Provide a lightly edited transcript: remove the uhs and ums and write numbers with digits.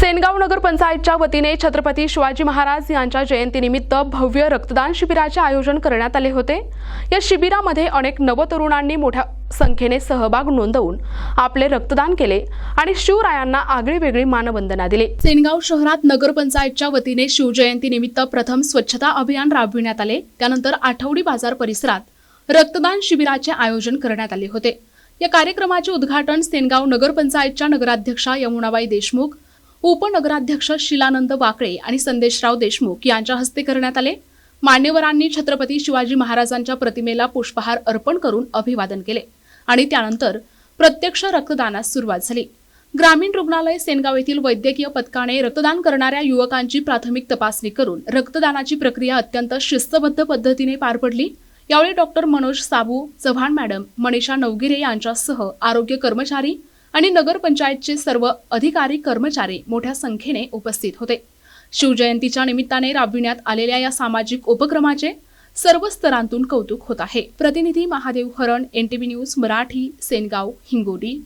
सेनगाव नगर पंचायतच्या वतीने छत्रपती शिवाजी महाराज यांच्या जयंतीनिमित्त भव्य रक्तदान शिबिराचे आयोजन करण्यात आले होते। या शिबिरामध्ये अनेक नवतरुणांनी मोठ्या संख्येने सहभाग नोंदवून आपले रक्तदान केले आणि शिवरायांना आगळीवेगळी मानवंदना दिली। सेनगाव शहरात नगर पंचायतच्या वतीने शिवजयंतीनिमित्त प्रथम स्वच्छता अभियान राबविण्यात आले। त्यानंतर आठवडी बाजार परिसरात रक्तदान शिबिराचे आयोजन करण्यात आले होते। या कार्यक्रमाचे उद्घाटन सेनगाव नगर पंचायतच्या नगराध्यक्षा यमुनाबाई देशमुख, उपनगराध्यक्ष शिलानंद वाकळे आणि संदेशराव देशमुख यांच्या हस्ते करण्यात आले। मान्यवरांनी छत्रपती शिवाजी महाराजांच्या प्रतिमेला पुष्पहार अर्पण करून अभिवादन केले आणि त्यानंतर प्रत्यक्ष रक्तदानास सुरुवात झाली। ग्रामीण रुग्णालय सेनगाव येथील वैद्यकीय पथकाने रक्तदान करणाऱ्या युवकांची प्राथमिक तपासणी करून रक्तदानाची प्रक्रिया अत्यंत शिस्तबद्ध पद्धतीने पार पडली। यावेळी डॉक्टर मनोज साबू चव्हाण मॅडम, मनीषा नवगिरे यांच्यासह आरोग्य कर्मचारी आणि नगर पंचायतचे सर्व अधिकारी कर्मचारी मोठ्या संख्येने उपस्थित होते। शिवजयंतीच्या निमित्ताने राबविण्यात आलेल्या या सामाजिक उपक्रमाचे सर्व स्तरांतून कौतुक होत आहे। प्रतिनिधी महादेव हरण, NTV न्यूज मराठी, सेनगाव, हिंगोली।